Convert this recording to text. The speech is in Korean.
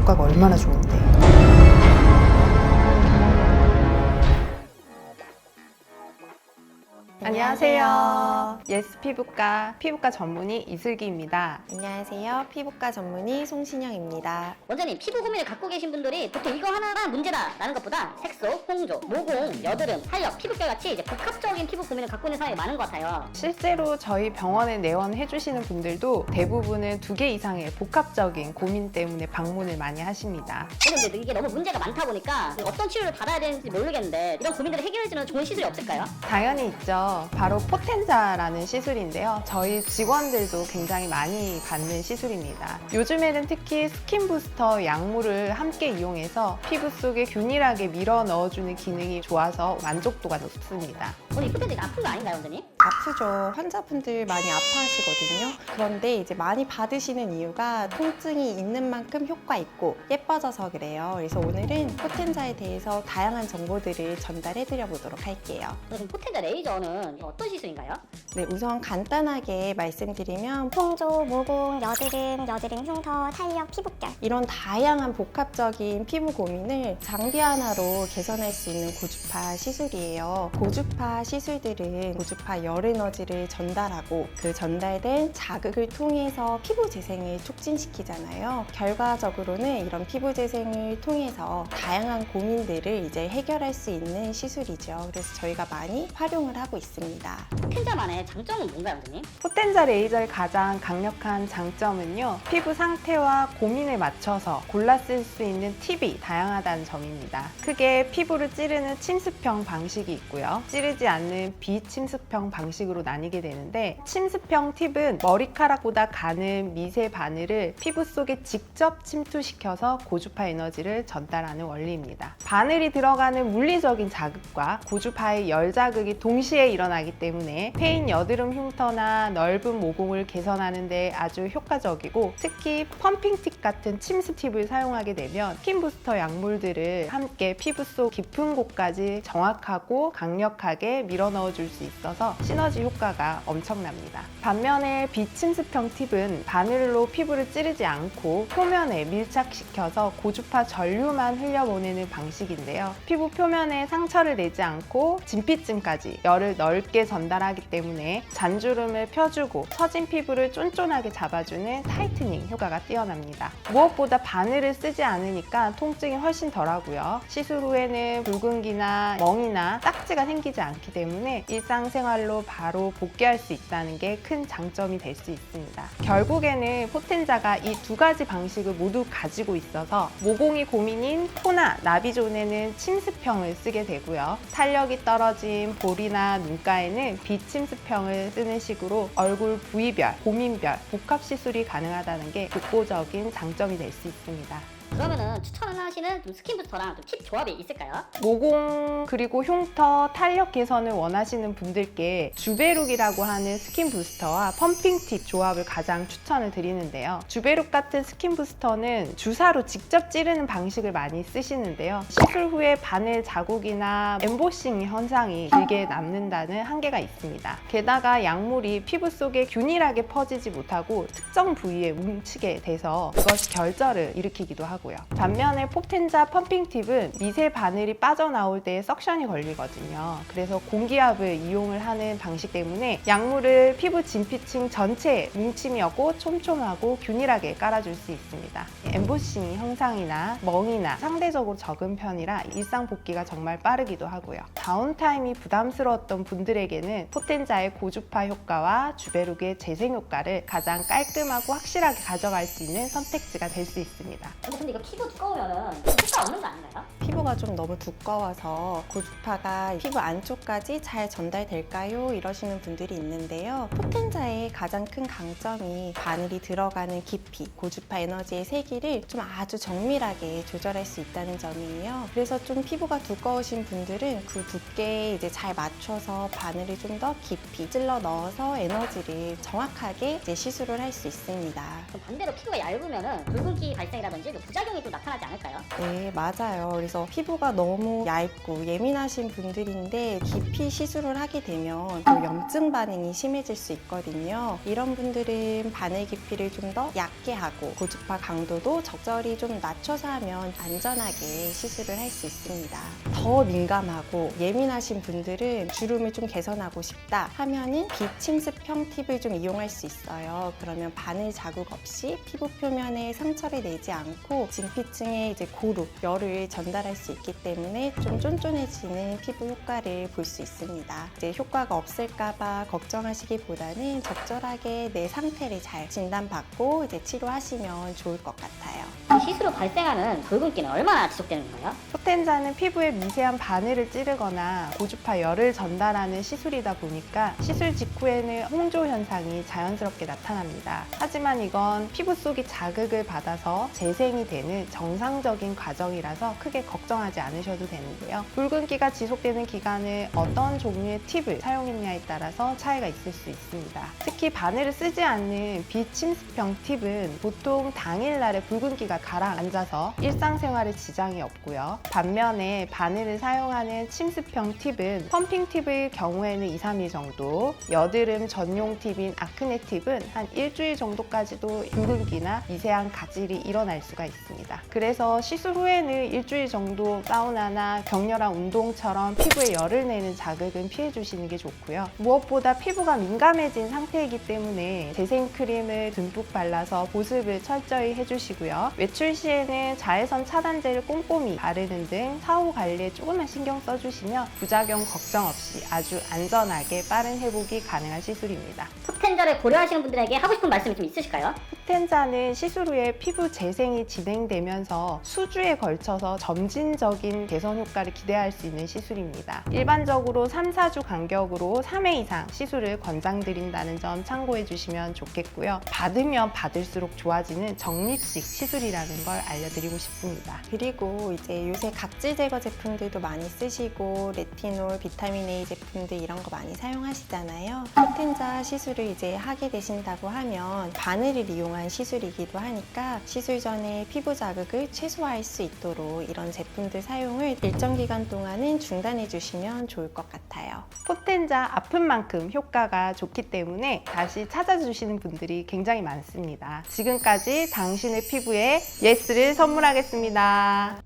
효과가 얼마나 좋은데. 안녕하세요. 예스 피부과 전문의 이슬기입니다. 안녕하세요. 피부과 전문의 송신영입니다. 원장님, 피부 고민을 갖고 계신 분들이 보통 이거 하나가 문제다라는 것보다 색소, 홍조, 모공, 여드름, 탄력, 피부결 같이 이제 복합적인 피부 고민을 갖고 있는 사람이 많은 것 같아요. 실제로 저희 병원에 내원해 주시는 분들도 대부분은 2개 이상의 복합적인 고민 때문에 방문을 많이 하십니다. 근데 이제 이게 너무 문제가 많다 보니까 어떤 치료를 받아야 되는지 모르겠는데 이런 고민들을 해결해주는 좋은 시술이 없을까요? 당연히 있죠. 바로 포텐자라는 시술인데요. 저희 직원들도 굉장히 많이 받는 시술입니다. 요즘에는 특히 스킨 부스터 약물을 함께 이용해서 피부 속에 균일하게 밀어 넣어주는 기능이 좋아서 만족도가 높습니다. 오늘 이 포텐트 아픈 거 아닌가요, 원장님? 아프죠. 환자분들 많이 아파하시거든요. 그런데 이제 많이 받으시는 이유가 통증이 있는 만큼 효과 있고 예뻐져서 그래요. 그래서 오늘은 포텐자에 대해서 다양한 정보들을 전달해 드려 보도록 할게요. 그럼 포텐자 레이저는 어떤 시술인가요? 네, 우선 간단하게 말씀드리면 홍조, 모공, 여드름, 흉터, 탄력, 피부결. 이런 다양한 복합적인 피부 고민을 장비 하나로 개선할 수 있는 고주파 시술이에요. 고주파 시술들은 고주파 열 에너지를 전달하고 그 전달된 자극을 통해서 피부 재생을 촉진시키잖아요. 결과적으로는 이런 피부 재생을 통해서 다양한 고민들을 이제 해결할 수 있는 시술이죠. 그래서 저희가 많이 활용을 하고 있습니다. 포텐자만의 장점은 뭔가요, 원장님? 포텐자 레이저의 가장 강력한 장점은요, 피부 상태와 고민에 맞춰서 골라 쓸 수 있는 팁이 다양하다는 점입니다. 크게 피부를 찌르는 침습형 방식이 있고요, 찌르지 않는 비침습형 방식으로 나뉘게 되는데, 침습형 팁은 머리카락보다 가는 미세 바늘을 피부 속에 직접 침투시켜서 고주파 에너지를 전달하는 원리입니다. 바늘이 들어가는 물리적인 자극과 고주파의 열 자극이 동시에 일어나기 때문에 패인 여드름 흉터나 넓은 모공을 개선하는 데 아주 효과적이고, 특히 펌핑 팁 같은 침습 팁을 사용하게 되면 스킨 부스터 약물들을 함께 피부 속 깊은 곳까지 정확하고 강력하게 밀어 넣어 줄 수 있어서 시너지 효과가 엄청납니다. 반면에 비침습형 팁은 바늘로 피부를 찌르지 않고 표면에 밀착시켜서 고주파 전류만 흘려보내는 방식인데요. 피부 표면에 상처를 내지 않고 진피층까지 열을 넓게 전달하기 때문에 잔주름을 펴주고 처진 피부를 쫀쫀하게 잡아주는 타이트닝 효과가 뛰어납니다. 무엇보다 바늘을 쓰지 않으니까 통증이 훨씬 덜하고요. 시술 후에는 붉은기나 멍이나 딱지가 생기지 않기 때문에 일상생활로 바로 복귀할 수 있다는 게 큰 장점이 될 수 있습니다. 결국에는 포텐자가 이 2가지 방식을 모두 가지고 있어서 모공이 고민인 코나 나비존에는 침습형을 쓰게 되고요. 탄력이 떨어진 볼이나 눈가에는 비침습형을 쓰는 식으로 얼굴 부위별, 고민별 복합 시술이 가능하다는 게 독보적인 장점이 될 수 있습니다. 그러면은 추천하시는 좀 스킨 부스터랑 좀 팁 조합이 있을까요? 모공 그리고 흉터 탄력 개선을 원하시는 분들께 주베룩이라고 하는 스킨 부스터와 펌핑 팁 조합을 가장 추천을 드리는데요. 주베룩 같은 스킨 부스터는 주사로 직접 찌르는 방식을 많이 쓰시는데요. 시술 후에 바늘 자국이나 엠보싱 현상이 길게 남는다는 한계가 있습니다. 게다가 약물이 피부 속에 균일하게 퍼지지 못하고 특정 부위에 뭉치게 돼서 그것이 결절을 일으키기도 하고요. 반면에 포텐자 펌핑 팁은 미세 바늘이 빠져나올 때 석션이 걸리거든요. 그래서 공기압을 이용을 하는 방식 때문에 약물을 피부 진피층 전체에 뭉침이 없고 촘촘하고 균일하게 깔아줄 수 있습니다. 엠보싱 형상이나 멍이나 상대적으로 적은 편이라 일상 복귀가 정말 빠르기도 하고요. 다운타임이 부담스러웠던 분들에게는 포텐자의 고주파 효과와 주베룩의 재생 효과를 가장 깔끔하고 확실하게 가져갈 수 있는 선택지가 될 수 있습니다. 근데 이거 피부 두꺼우면은 효과 없는 거 아닌가요? 피부가 좀 너무 두꺼워서 고주파가 피부 안쪽까지 잘 전달될까요? 이러시는 분들이 있는데요. 포텐자의 가장 큰 강점이 바늘이 들어가는 깊이, 고주파 에너지의 세기를 좀 아주 정밀하게 조절할 수 있다는 점이에요. 그래서 좀 피부가 두꺼우신 분들은 그 두께에 이제 잘 맞춰서 바늘을 좀 더 깊이 찔러 넣어서 에너지를 정확하게 이제 시술을 할 수 있습니다. 그럼 반대로 피부가 얇으면은 붉은기 발생이라든지 부종 부작용이 또 나타나지 않을까요? 네, 맞아요. 그래서 피부가 너무 얇고 예민하신 분들인데 깊이 시술을 하게 되면 또 염증 반응이 심해질 수 있거든요. 이런 분들은 바늘 깊이를 좀 더 얕게 하고 고주파 강도도 적절히 좀 낮춰서 하면 안전하게 시술을 할 수 있습니다. 더 민감하고 예민하신 분들은 주름을 좀 개선하고 싶다 하면은 비침습형 팁을 좀 이용할 수 있어요. 그러면 바늘 자국 없이 피부 표면에 상처를 내지 않고 진피층에 이제 고루, 열을 전달할 수 있기 때문에 좀 쫀쫀해지는 피부 효과를 볼 수 있습니다. 이제 효과가 없을까봐 걱정하시기보다는 적절하게 내 상태를 잘 진단받고 이제 치료하시면 좋을 것 같아요. 이 시술 후 발생하는 붉은기는 얼마나 지속되는 건가요? 포텐자는 피부에 미세한 바늘을 찌르거나 고주파 열을 전달하는 시술이다 보니까 시술 직후에는 홍조 현상이 자연스럽게 나타납니다. 하지만 이건 피부 속이 자극을 받아서 재생이 되는 정상적인 과정이라서 크게 걱정하지 않으셔도 되는데요. 붉은기가 지속되는 기간을 어떤 종류의 팁을 사용했냐에 따라서 차이가 있을 수 있습니다. 특히 바늘을 쓰지 않는 비침습형 팁은 보통 당일날에 붉은기가 가라앉아서 일상생활에 지장이 없고요. 반면에 바늘을 사용하는 침습형 팁은 펌핑 팁의 경우에는 2, 3일 정도, 여드름 전용 팁인 아크네 팁은 한 일주일 정도까지도 붉은기나 미세한 각질이 일어날 수가 있습니다. 그래서 시술 후에는 일주일 정도 사우나나 격렬한 운동처럼 피부에 열을 내는 자극은 피해 주시는 게 좋고요. 무엇보다 피부가 민감해진 상태이기 때문에 재생 크림을 듬뿍 발라서 보습을 철저히 해주시고요. 외출 시에는 자외선 차단제를 꼼꼼히 바르는 등 사후 관리에 조금만 신경 써주시면 부작용 걱정 없이 아주 안전하게 빠른 회복이 가능한 시술입니다. 포텐자를 고려하시는 분들에게 하고 싶은 말씀이 좀 있으실까요? 포텐자는 시술 후에 피부 재생이 진행되면서 수주에 걸쳐서 점진적인 개선 효과를 기대할 수 있는 시술입니다. 일반적으로 3, 4주 간격으로 3회 이상 시술을 권장드린다는 점 참고해 주시면 좋겠고요. 받으면 받을수록 좋아지는 적립식 시술이라는 걸 알려드리고 싶습니다. 그리고 이제 요새 각질 제거 제품들도 많이 쓰시고 레티놀, 비타민 A 제품들 이런 거 많이 사용하시잖아요. 포텐자 시술을 이제 하게 되신다고 하면 바늘을 이용한 시술이기도 하니까 시술 전에 피부 자극을 최소화할 수 있도록 이런 제품들 사용을 일정 기간 동안은 중단해 주시면 좋을 것 같아요. 포텐자 아픈 만큼 효과가 좋기 때문에 다시 찾아주시는 분들이 굉장히 많습니다. 지금까지 당신의 피부에 예스를 선물하겠습니다.